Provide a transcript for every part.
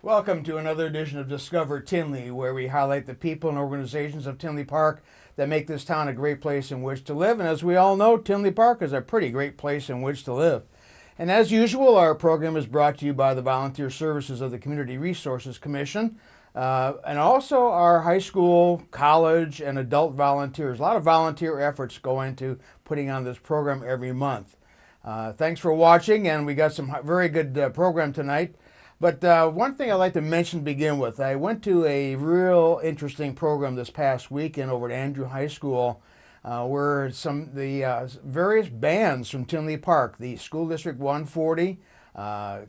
Welcome to another edition of Discover Tinley, where we highlight the people and organizations of Tinley Park that make this town a great place in which to live. And as we all know, Tinley Park is a pretty great place in which to live. And as usual, our program is brought to you by the volunteer services of the Community Resources Commission, and also our high school, college, and adult volunteers. A lot of volunteer efforts go into putting on this program every month. Thanks for watching, and we got some very good program tonight. But one thing I'd like to mention to begin with, I went to a real interesting program this past weekend over at Andrew High School, where the various bands from Tinley Park, the School District 140,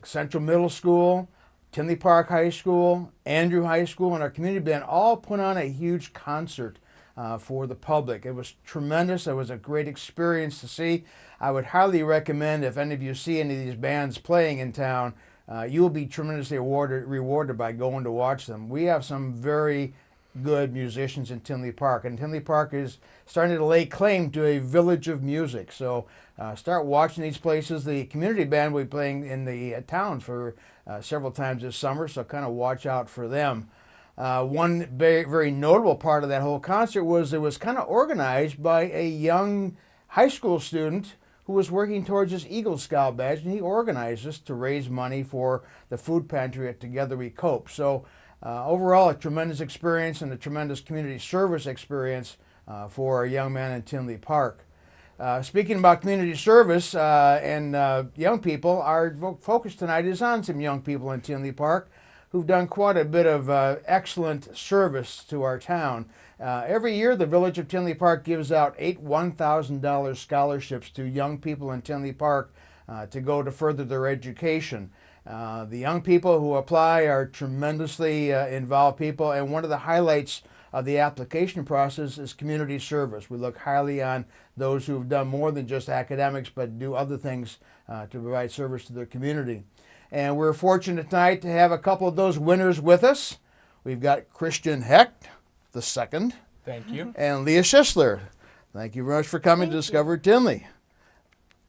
Central Middle School, Tinley Park High School, Andrew High School, and our community band all put on a huge concert for the public. It was tremendous. It was a great experience to see. I would highly recommend, if any of you see any of these bands playing in town, you will be tremendously rewarded by going to watch them. We have some very good musicians in Tinley Park, and Tinley Park is starting to lay claim to a village of music. So start watching these places. The community band will be playing in the town for several times this summer, so kind of watch out for them. One very, very notable part of that whole concert was it was kind of organized by a young high school student who was working towards his Eagle Scout badge, and he organized this to raise money for the food pantry at Together We Cope. So overall, a tremendous experience and a tremendous community service experience for a young man in Tinley Park. Speaking about community service and young people, our focus tonight is on some young people in Tinley Park who've done quite a bit of excellent service to our town. Every year, the Village of Tinley Park gives out 8 $1,000 scholarships to young people in Tinley Park to go to further their education. The young people who apply are tremendously involved people, and one of the highlights of the application process is community service. We look highly on those who have done more than just academics, but do other things to provide service to their community. And we're fortunate tonight to have a couple of those winners with us. We've got Christian Hecht, the second. Thank you. And Leah Schissler. Thank you very much for coming to Discover Tinley.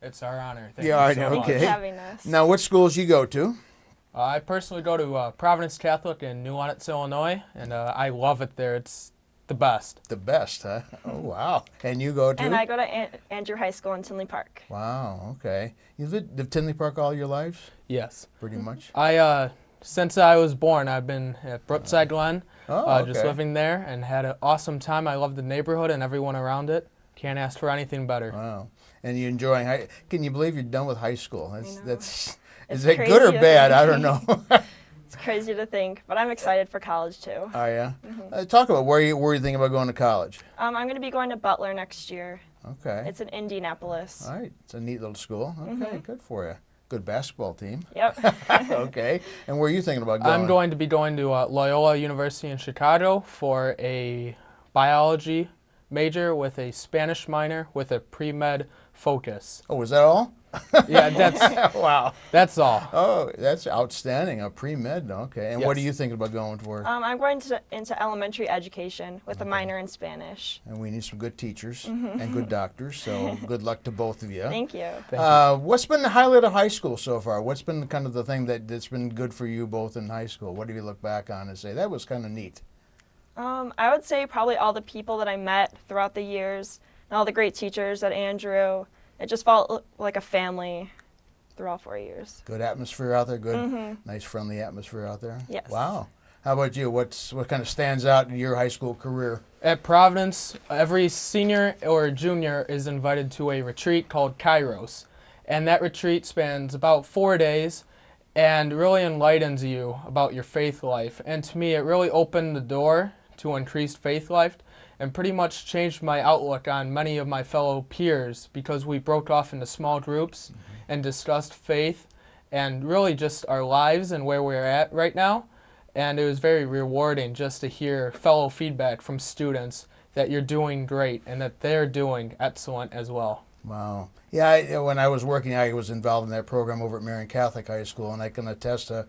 It's our honor. Thank you so Thank okay. you for having us. Now, what schools you go to? I personally go to Providence Catholic in New Lenox, Illinois, and I love it there. It's the best. The best, huh? Oh, wow. And you go to? And I go to Andrew High School in Tinley Park. Wow, okay. You lived in Tinley Park all your lives? Yes. Pretty much? Since I was born, I've been at Brookside Glen, okay. just living there, and had an awesome time. I love the neighborhood and everyone around it. Can't ask for anything better. Wow. And you're enjoying can you believe you're done with high school? Is It's it good or bad? I don't know. It's crazy to think, but I'm excited for college too. Oh, yeah? Talk about where you thinking about going to college? I'm going to be going to Butler next year. Okay. It's in Indianapolis. All right. It's a neat little school. Okay, good for you. Good basketball team. Yep. Okay. And where are you thinking about going? I'm going to be going to Loyola University in Chicago for a biology major with a Spanish minor with a pre-med focus. Oh, is that all? Yeah, that's Wow. That's all. Oh, that's outstanding. A pre-med. Okay. And what are Yes. you thinking about going for? I'm going into elementary education with a minor in Spanish. And we need some good teachers and good doctors. So good luck to both of you. Thank you. What's been the highlight of high school so far? What's been kind of the thing that's been good for you both in high school? What do you look back on and say, that was kind of neat? I would say probably all the people that I met throughout the years and all the great teachers at Andrew. It just felt like a family through all 4 years. Good atmosphere out there? Good, nice friendly atmosphere out there? Yes. Wow. How about you? What kind of stands out in your high school career? At Providence, every senior or junior is invited to a retreat called Kairos. And that retreat spans about 4 days and really enlightens you about your faith life. And to me, it really opened the door to increased faith life and pretty much changed my outlook on many of my fellow peers because we broke off into small groups and discussed faith and really just our lives and where we're at right now. And it was very rewarding just to hear fellow feedback from students that you're doing great and that they're doing excellent as well. Wow. Yeah, when I was working, I was involved in that program over at Marian Catholic High School, and I can attest to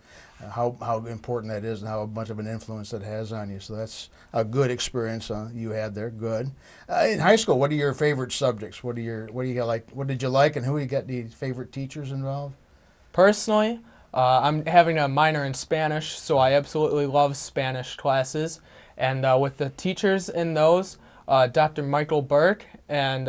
how important that is and how much of an influence that has on you. So that's a good experience you had there. Good. In high school, what are your favorite subjects? What do you like? What did you like, and who you got the favorite teachers involved? Personally, I'm having a minor in Spanish, so I absolutely love Spanish classes. And with the teachers in those, Dr. Michael Burke and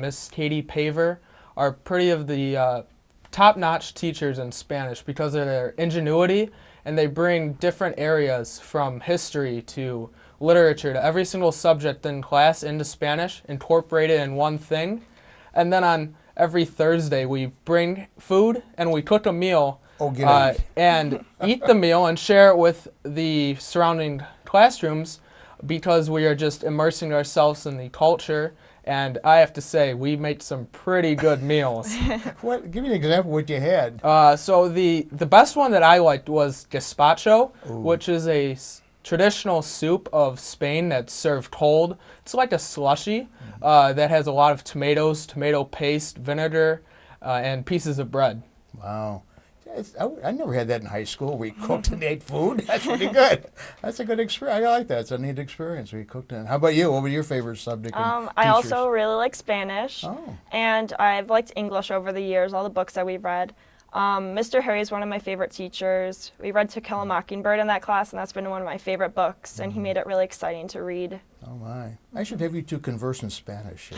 Miss Katie Paver are pretty of the top-notch teachers in Spanish because of their ingenuity, and they bring different areas from history to literature to every single subject in class into Spanish, incorporated in one thing. And then on every Thursday, we bring food and we cook a meal and eat the meal and share it with the surrounding classrooms because we are just immersing ourselves in the culture. And I have to say, we make some pretty good meals. Give me an example of what you had. So the best one that I liked was gazpacho, which is a traditional soup of Spain that's served cold. It's like a slushy that has a lot of tomatoes, tomato paste, vinegar, and pieces of bread. Wow. I never had that in high school. We cooked and ate food. That's pretty good. That's a good experience. I like that. It's a neat experience. We cooked and. How about you? What was your favorite subject? I also really like Spanish, Oh. and I've liked English over the years, all the books that we've read. Mr. Harry is one of my favorite teachers. We read To Kill a Mockingbird in that class, and that's been one of my favorite books, and he made it really exciting to read. Oh, my. I should have you two converse in Spanish.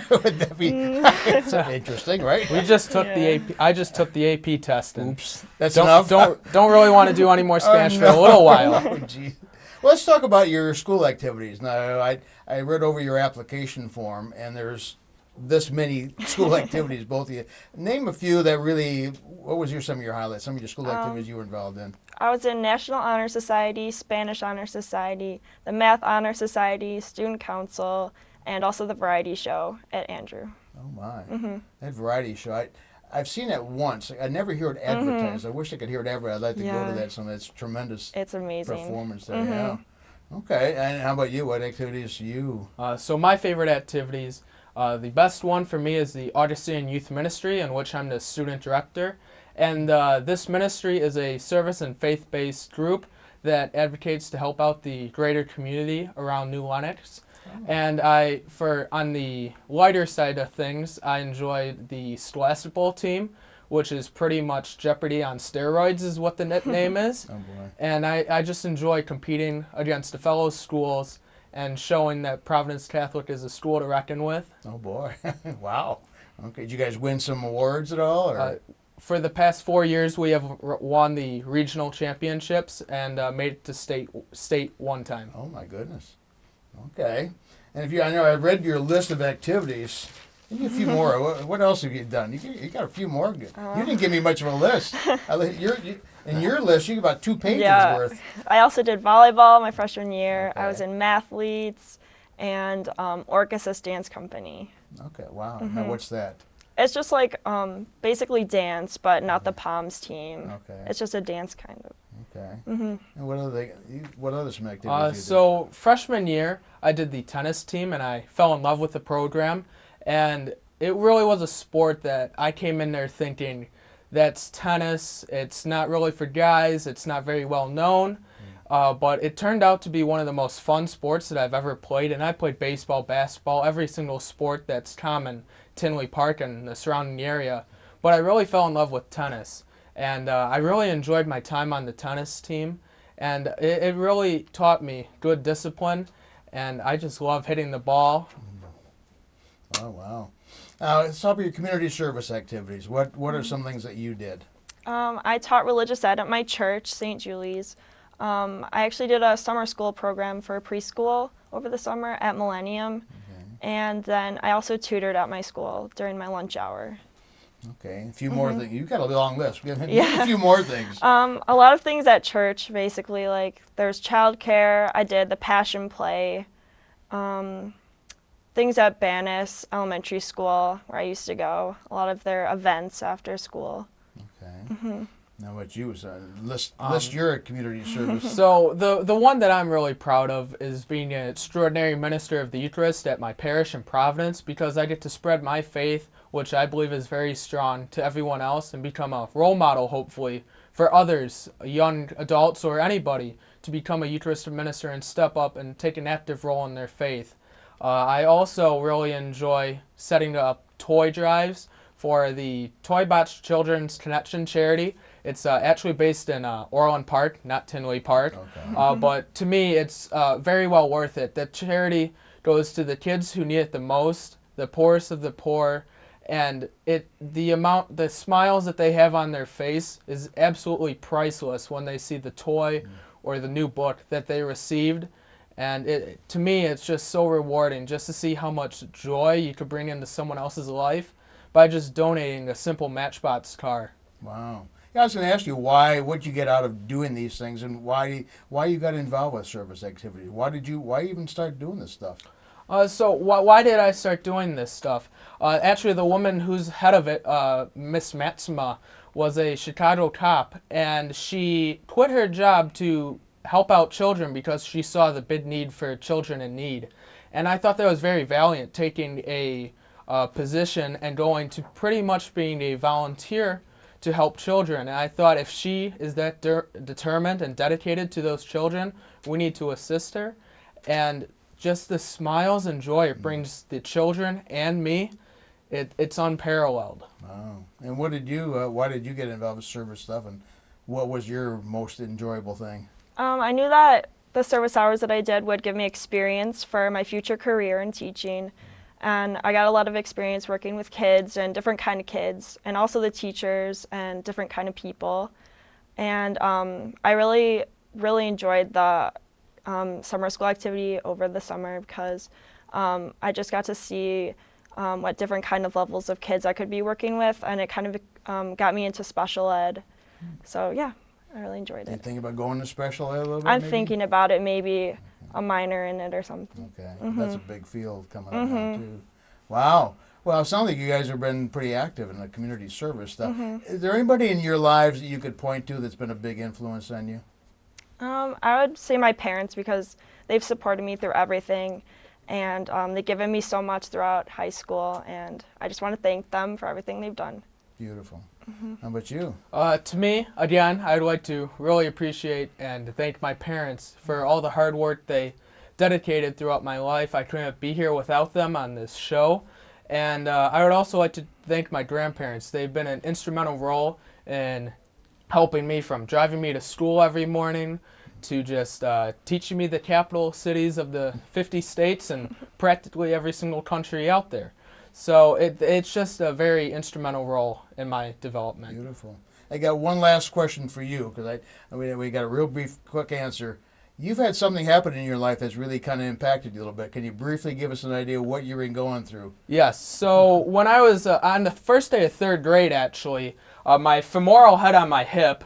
Would that be it's interesting, right? We just took the AP. I just took the AP test, and Oops. That's enough? don't really want to do any more Spanish for a little while. Oh, geez. Well, let's talk about your school activities. Now, I read over your application form, and there's this many school activities, both of you. Name a few that really, what was some of your highlights, some of your school activities you were involved in? I was in National Honor Society, Spanish Honor Society, the Math Honor Society, Student Council, and also the variety show at Andrew. Oh, my. That variety show. I've seen it once. I never hear it advertised. I wish I could hear it advertised. I'd like to go to that. Some of that's tremendous. It's amazing. Performance there, yeah. Okay, and how about you? What activities do you? So my favorite activities, the best one for me is the Augustine Youth Ministry, in which I'm the student director. And this ministry is a service and faith-based group that advocates to help out the greater community around New Lenox. And on the lighter side of things, I enjoy the Scholastic Bowl team, which is pretty much Jeopardy on steroids is what the nickname is. Oh, boy. And I just enjoy competing against the fellow schools and showing that Providence Catholic is a school to reckon with. Oh, boy. Wow. Okay, did you guys win some awards at all? Or? For the past 4 years, we have won the regional championships and made it to state one time. Oh, my goodness. Okay. And I know I read your list of activities. Give me a few more. What else have you done? You got a few more. You didn't give me much of a list. In your list, you got about 2 pages worth. I also did volleyball my freshman year. Okay. I was in mathletes and Orchesis Dance Company. Okay, wow. Now what's that? It's just like basically dance, but not the Palms team. Okay. It's just a dance kind of. Okay. And what other some activities you did? So freshman year, I did the tennis team, and I fell in love with the program. And it really was a sport that I came in there thinking, that's tennis. It's not really for guys. It's not very well known. But it turned out to be one of the most fun sports that I've ever played. And I played baseball, basketball, every single sport that's common, Tinley Park and the surrounding area. But I really fell in love with tennis. And I really enjoyed my time on the tennis team. And it really taught me good discipline. And I just love hitting the ball. Oh, wow. Now, let's talk about your community service activities. What are some things that you did? I taught religious ed at my church, St. Julie's. I actually did a summer school program for preschool over the summer at Millennium. And then I also tutored at my school during my lunch hour. Okay, a few more things. You've got a long list. A few more things. A lot of things at church, basically. Like, there's childcare. I did the Passion Play. Things at Bannis Elementary School, where I used to go. A lot of their events after school. Okay. Now what you list your community service. So the one that I'm really proud of is being an extraordinary minister of the Eucharist at my parish in Providence, because I get to spread my faith, which I believe is very strong, to everyone else and become a role model, hopefully, for others, young adults or anybody, to become a Eucharistic minister and step up and take an active role in their faith. I also really enjoy setting up toy drives for the Toy Box Children's Connection charity. It's actually based in Orland Park, not Tinley Park. Okay. But to me, it's very well worth it. The charity goes to the kids who need it the most, the poorest of the poor, and the smiles that they have on their face is absolutely priceless when they see the toy or the new book that they received. And to me, it's just so rewarding just to see how much joy you could bring into someone else's life by just donating a simple Matchbox car. Wow. Yeah, I was going to ask you what'd you get out of doing these things, and why you got involved with service activities? Why even start doing this stuff? So why did I start doing this stuff? Actually, the woman who's head of it, Miss Matsima, was a Chicago cop, and she quit her job to help out children because she saw the big need for children in need. And I thought that was very valiant, taking a position and going to pretty much being a volunteer to help children. And I thought if she is that determined and dedicated to those children, we need to assist her. And just the smiles and joy it brings the children and me, it's unparalleled. Wow. And why did you get involved with service stuff, and what was your most enjoyable thing? I knew that the service hours that I did would give me experience for my future career in teaching. And I got a lot of experience working with kids and different kind of kids, and also the teachers and different kind of people. And I really, really enjoyed the summer school activity over the summer because I just got to see what different kind of levels of kids I could be working with, and it kind of got me into special ed. So yeah, I really enjoyed You it. think about going to special ed a little bit? I'm maybe? thinking about it, maybe a minor in it or something. Okay, that's a big field coming up now too. Wow. Well, it sounds like you guys have been pretty active in the community service stuff. Is there anybody in your lives that you could point to that's been a big influence on you? I would say my parents, because they've supported me through everything, and they've given me so much throughout high school, and I just want to thank them for everything they've done. Beautiful. How about you? To me, again, I'd like to really appreciate and thank my parents for all the hard work they dedicated throughout my life. I couldn't be here without them on this show. And I would also like to thank my grandparents. They've been an instrumental role in helping me, from driving me to school every morning to just teaching me the capital cities of the 50 states and practically every single country out there. So it's just a very instrumental role in my development. Beautiful. I got one last question for you, because we got a real brief, quick answer. You've had something happen in your life that's really kind of impacted you a little bit. Can you briefly give us an idea of what you've been going through? Yes. So when I was on the first day of third grade, actually, my femoral head on my hip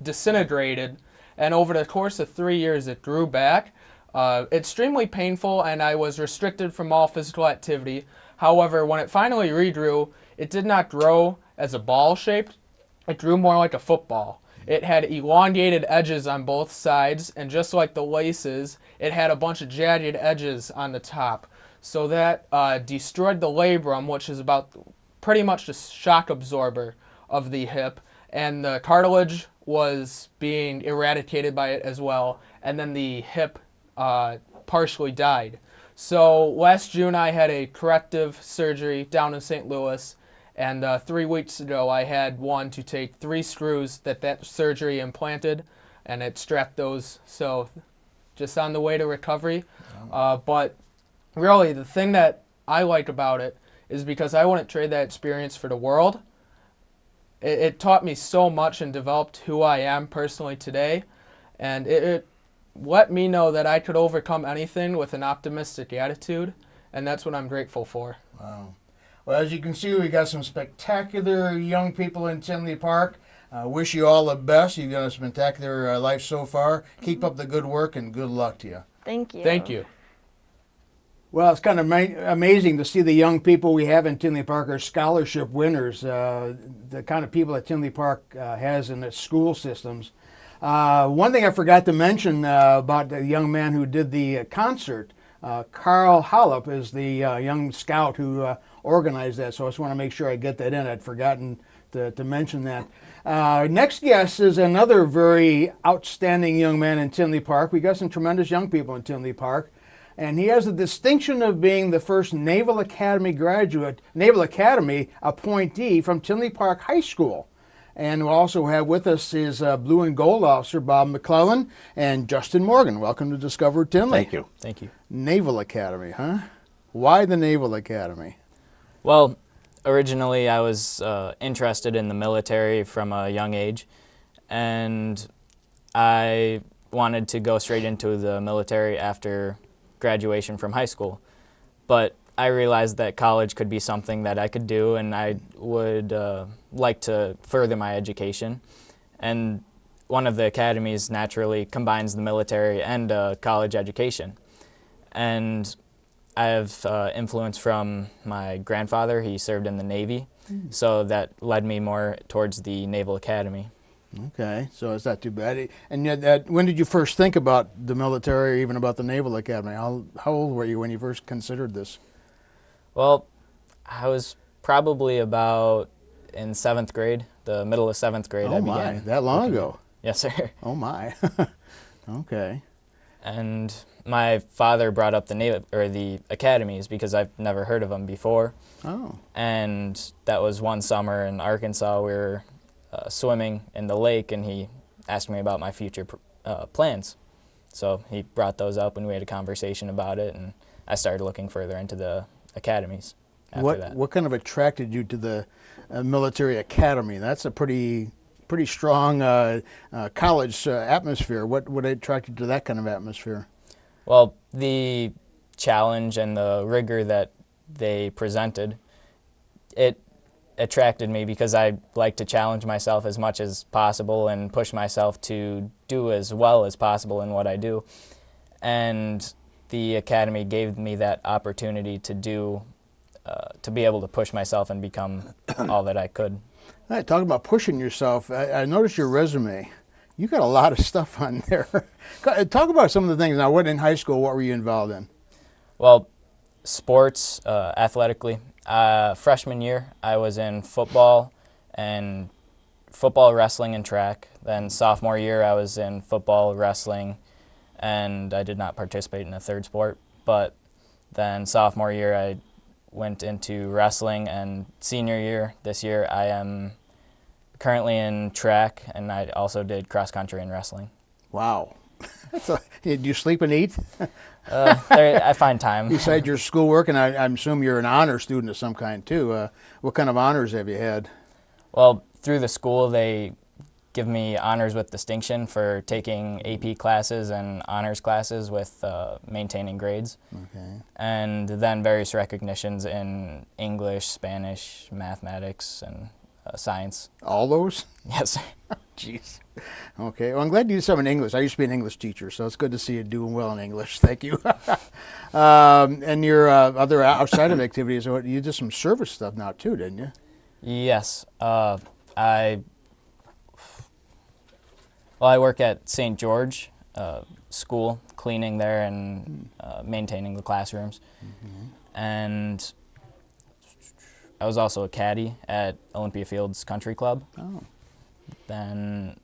disintegrated, and over the course of 3 years, it grew back. Extremely painful, and I was restricted from all physical activity. However, when it finally regrew, it did not grow as a ball shaped. It grew more like a football. It had elongated edges on both sides, and just like the laces, it had a bunch of jagged edges on the top. So that destroyed the labrum, which is about pretty much the shock absorber of the hip, and the cartilage was being eradicated by it as well, and then the hip partially died. So last June I had a corrective surgery down in St. Louis, and 3 weeks ago I had one to take 3 screws that surgery implanted, and it strapped those. So just on the way to recovery. But really the thing that I like about it is because I wouldn't trade that experience for the world. It taught me so much and developed who I am personally today, and it let me know that I could overcome anything with an optimistic attitude, and that's what I'm grateful for. Wow. Well, as you can see, we got some spectacular young people in Tinley Park. Wish you all the best. You've got a spectacular life so far. Keep up the good work, and good luck to you. Thank you. Thank you. Well, it's kind of amazing to see the young people we have in Tinley Park are scholarship winners, the kind of people that Tinley Park has in its school systems. One thing I forgot to mention about the young man who did the concert, Carl Hollop is the young scout who organized that, so I just want to make sure I get that in. I'd forgotten to mention that. Next guest is another very outstanding young man in Tinley Park. We got some tremendous young people in Tinley Park, and he has the distinction of being the first Naval Academy appointee from Tinley Park High School. And we'll also have with us is Blue and Gold Officer Bob McLellan and Justin Morgan. Welcome to Discover Tinley. Thank you. Thank you. Naval Academy, huh? Why the Naval Academy? Well, originally I was interested in the military from a young age, and I wanted to go straight into the military after graduation from high school. But I realized that college could be something that I could do, and I would like to further my education. And one of the academies naturally combines the military and college education. And I have influence from my grandfather. He served in the Navy, so that led me more towards the Naval Academy. Okay, so it's not too bad. And yet, when did you first think about the military, or even about the Naval Academy? How old were you when you first considered this? Well, I was probably about in 7th grade, the middle of 7th grade. Oh I my, began. that long ago? Yes, sir. Oh my. Okay. And my father brought up the academies because I've never heard of them before. Oh. And that was one summer in Arkansas. We were swimming in the lake, and he asked me about my future plans. So he brought those up, and we had a conversation about it, and I started looking further into the academies after that. What kind of attracted you to the military academy? That's a pretty strong college atmosphere. What attracted you to that kind of atmosphere? Well, the challenge and the rigor that they presented, it attracted me because I like to challenge myself as much as possible and push myself to do as well as possible in what I do. And the academy gave me that opportunity to to be able to push myself and become all that I could. All right, talking about pushing yourself, I noticed your resume. You got a lot of stuff on there. Talk about some of the things. Now, what in high school, what were you involved in? Well, sports, athletically. Freshman year, I was in football, wrestling, and track. Then sophomore year, I was in football, wrestling, and I did not participate in a third sport. But then sophomore year, I went into wrestling, and senior year, this year, I am currently in track, and I also did cross country and wrestling. Wow. Did you sleep and eat? I find time. Besides your schoolwork, and I assume you're an honor student of some kind too. What kind of honors have you had? Well, through the school, they give me honors with distinction for taking AP classes and honors classes with maintaining grades. Okay. And then various recognitions in English, Spanish, mathematics, and science. All those? Yes, sir. Jeez. Okay. Well, I'm glad you did some in English. I used to be an English teacher, so it's good to see you doing well in English. Thank you. And your other outside of activities, you did some service stuff now too, didn't you? Yes. I work at St. George School, cleaning there and maintaining the classrooms. And I was also a caddy at Olympia Fields Country Club. Oh. Then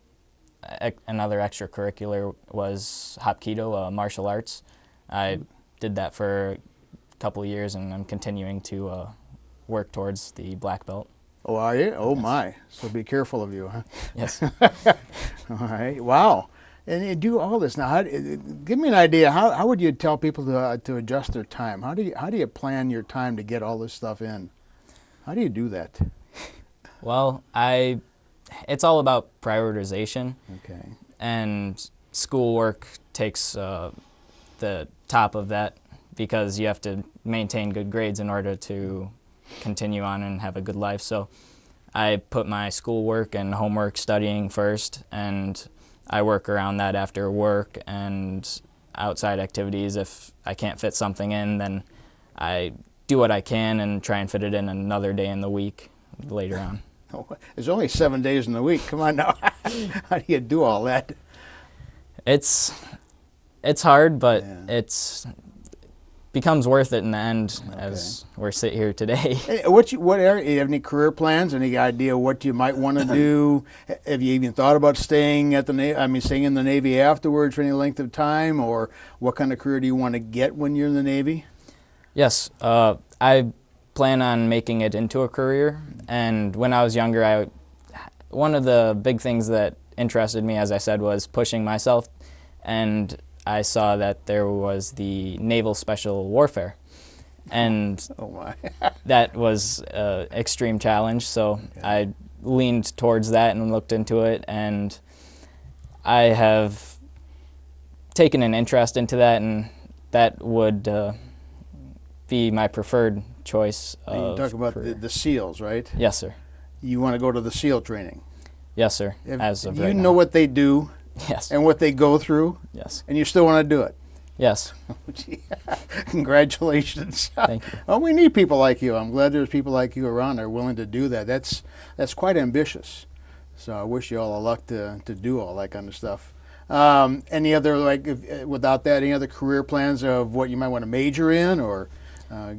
another extracurricular was Hapkido, martial arts. I did that for a couple of years, and I'm continuing to work towards the black belt. Oh, are you? Oh, my. So be careful of you, huh? Yes. All right. Wow. And you do all this now. Give me an idea. How would you tell people to adjust their time? How do you plan your time to get all this stuff in? How do you do that? Well, it's all about prioritization. Okay. And schoolwork takes the top of that because you have to maintain good grades in order to continue on and have a good life. So I put my schoolwork and homework studying first, and I work around that after work and outside activities. If I can't fit something in, then I do what I can and try and fit it in another day in the week later on. Oh, there's only 7 days in the week. Come on now. How do you do all that? It's hard, but Yeah. it's becomes worth it in the end as we're sitting here today. Hey, what area? You have any career plans? Any idea what you might want to do? Have you even thought about staying at staying in the Navy afterwards for any length of time, or what kind of career do you want to get when you're in the Navy? Yes, I plan on making it into a career. And when I was younger, I one of the big things that interested me, as I said, was pushing myself, and I saw that there was the Naval Special Warfare, and Oh my. that was an extreme challenge, so I leaned towards that and looked into it, and I have taken an interest into that, and that would be my preferred choice You of talk about career. the SEALs, right? Yes, sir. You want to go to the SEAL training. Yes, sir. As of you right know now. what they do Yes. and what they go through, Yes. and you still want to do it. Yes. Congratulations. Thank you. Well, we need people like you. I'm glad there's people like you around that are willing to do that. That's quite ambitious. So I wish you all the luck to do all that kind of stuff. Any other, without that, any other career plans of what you might want to major in or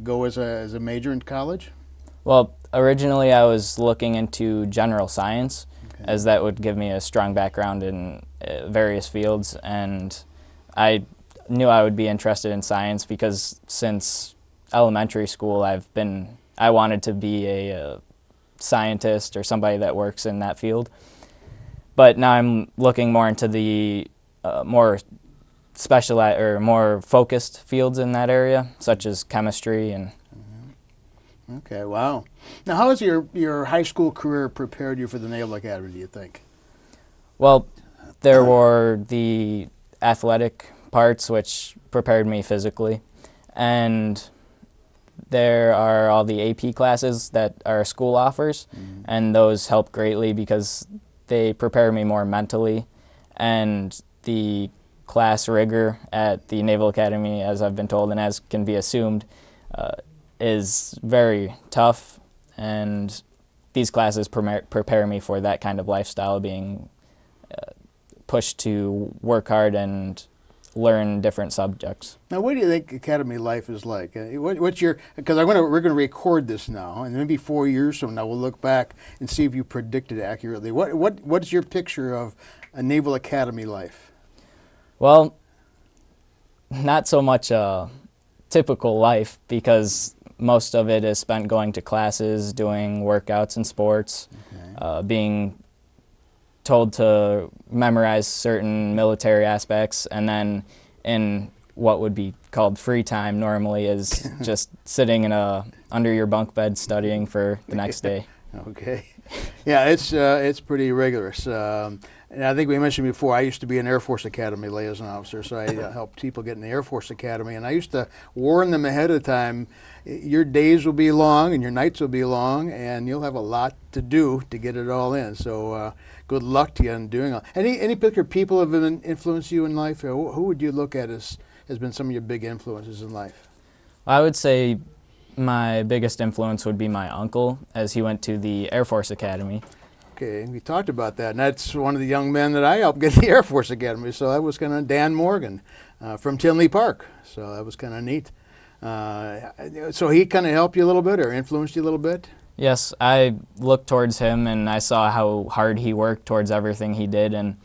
go as a major in college? Well, originally I was looking into general science, as that would give me a strong background in various fields, and I knew I would be interested in science because since elementary school I wanted to be a scientist or somebody that works in that field. But now I'm looking more into the more specialized or more focused fields in that area, such as chemistry and. Okay, wow. Now, how has your high school career prepared you for the Naval Academy, do you think? Well, there were the athletic parts which prepared me physically, and there are all the AP classes that our school offers, and those help greatly because they prepare me more mentally, and the class rigor at the Naval Academy, as I've been told and as can be assumed, is very tough, and these classes prepare me for that kind of lifestyle, being pushed to work hard and learn different subjects. Now, what do you think academy life is like? What's your? Because we're going to record this now, and maybe 4 years from now we'll look back and see if you predicted accurately. What's your picture of a Naval Academy life? Well, not so much a typical life because most of it is spent going to classes, doing workouts and sports, being told to memorize certain military aspects, and then in what would be called free time normally is just sitting under your bunk bed studying for the next day. Okay, yeah, it's pretty rigorous. And I think we mentioned before, I used to be in Air Force Academy liaison officer, so I helped people get in the Air Force Academy, and I used to warn them ahead of time, your days will be long and your nights will be long, and you'll have a lot to do to get it all in. So good luck to you in doing all. Any particular people have influenced you in life? Who would you look at as has been some of your big influences in life? I would say my biggest influence would be my uncle, as he went to the Air Force Academy. Okay, we talked about that, and that's one of the young men that I helped get the Air Force Academy. So that was kind of Dan Morgan from Tinley Park. So that was kind of neat. So he kind of helped you a little bit or influenced you a little bit? Yes, I looked towards him and I saw how hard he worked towards everything he did, and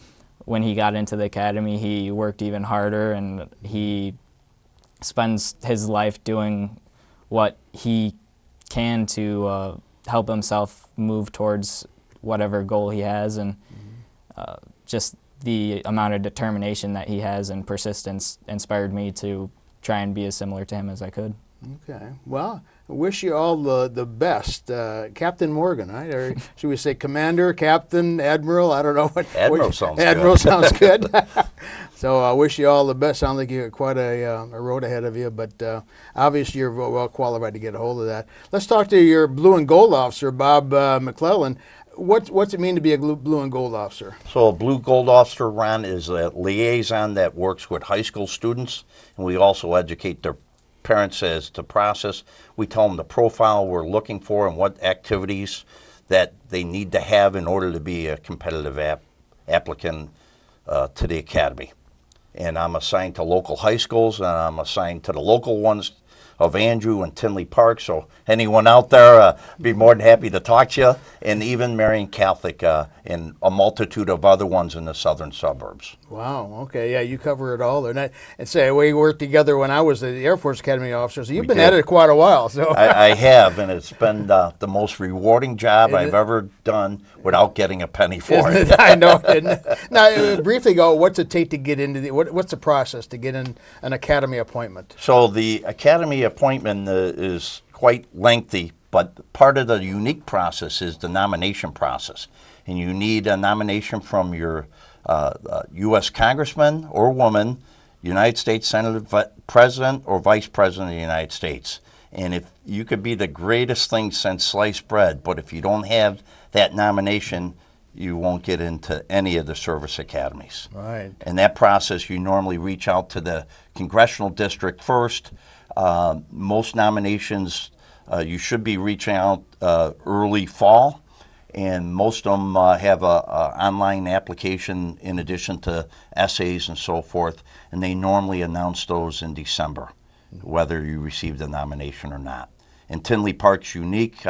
when he got into the academy he worked even harder, and he spends his life doing what he can to help himself move towards whatever goal he has, and just the amount of determination that he has and persistence inspired me to try and be as similar to him as I could. Okay. Well, I wish you all the best. Captain Morgan, right? Or should we say Commander, Captain, Admiral? I don't know what. Admiral sounds good. Admiral sounds good. So I wish you all the best. Sounds like you got quite a road ahead of you, but obviously you're well qualified to get a hold of that. Let's talk to your blue and gold officer, Bob McLellan. What's it mean to be a blue and gold officer? So a blue gold officer, Ron, is a liaison that works with high school students, and we also educate their parents as to process. We tell them the profile we're looking for and what activities that they need to have in order to be a competitive applicant to the academy. And I'm assigned to local high schools, and I'm assigned to the local ones of Andrew and Tinley Park. So anyone out there, be more than happy to talk to you. And even Marian Catholic and a multitude of other ones in the southern suburbs. Wow. Okay. Yeah, you cover it all there. And say we worked together when I was the Air Force Academy officer. So you've been at it quite a while. So I have, and it's been the most rewarding job I've ever done without getting a penny for it. I know. Now, briefly go. What's it take to get into what's the process to get in an academy appointment? So the academy appointment is quite lengthy, but part of the unique process is the nomination process. And you need a nomination from your U.S. congressman or woman, United States Senate President or Vice President of the United States. And if you could be the greatest thing since sliced bread, but if you don't have that nomination, you won't get into any of the service academies. Right. And that process, you normally reach out to the congressional district first. Most nominations, you should be reaching out early fall, and most of them have a online application in addition to essays and so forth, and they normally announce those in December, whether you received a nomination or not. And Tinley Park's unique.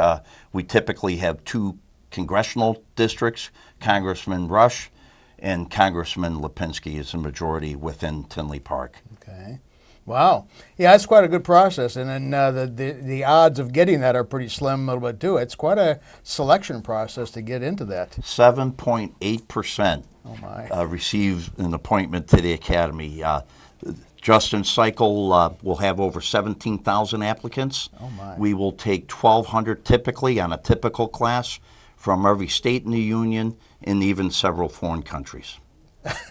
We typically have 2 congressional districts, Congressman Rush and Congressman Lipinski is the majority within Tinley Park. Okay. Wow. Yeah, that's quite a good process. And then the odds of getting that are pretty slim a little bit too. It's quite a selection process to get into that. 7.8% receive an appointment to the Academy. Justin Cycle will have over 17,000 applicants. Oh my. We will take 1,200 typically on a typical class from every state in the Union and even several foreign countries.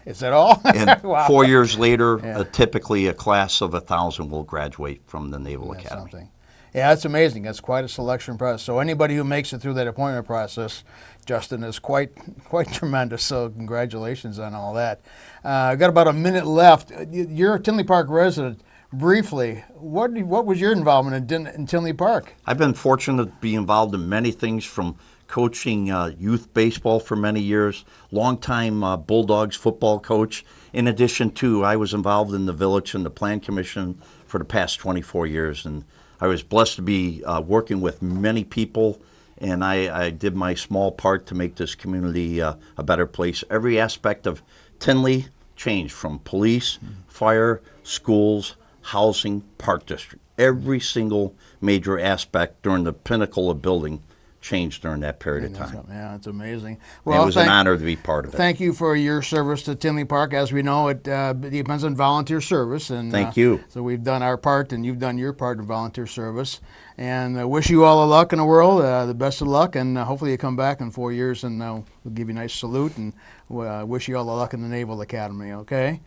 Is that all? And Wow. 4 years later, typically a class of 1,000 will graduate from the Naval Academy. Something. Yeah, that's amazing. That's quite a selection process. So anybody who makes it through that appointment process, Justin, is quite tremendous. So congratulations on all that. I've got about a minute left. You're a Tinley Park resident. Briefly, what was your involvement in Tinley Park? I've been fortunate to be involved in many things, from coaching youth baseball for many years, longtime Bulldogs football coach. In addition to, I was involved in the village and the Plan Commission for the past 24 years, and I was blessed to be working with many people, and I did my small part to make this community a better place. Every aspect of Tinley changed, from police, fire, schools, housing, park district. Every single major aspect during the pinnacle of building changed during that period of time. Yeah, it's amazing. Well, it was an honor to be part of it. Thank you for your service to Tinley Park. As we know, it depends on volunteer service. And thank you. So we've done our part, and you've done your part in volunteer service. And I wish you all the luck in the world, the best of luck, and hopefully you come back in 4 years, and we'll give you a nice salute, and wish you all the luck in the Naval Academy, okay?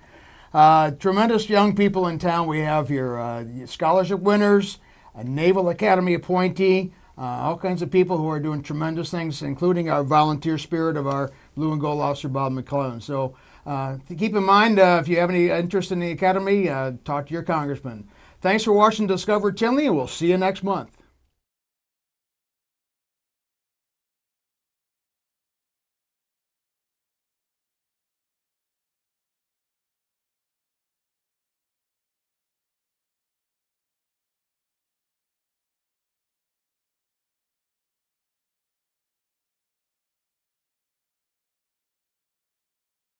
Tremendous young people in town. We have here scholarship winners, a Naval Academy appointee, all kinds of people who are doing tremendous things, including our volunteer spirit of our Blue and Gold Officer, Bob McLellan. So keep in mind, if you have any interest in the Academy, talk to your congressman. Thanks for watching Discover Tinley, and we'll see you next month.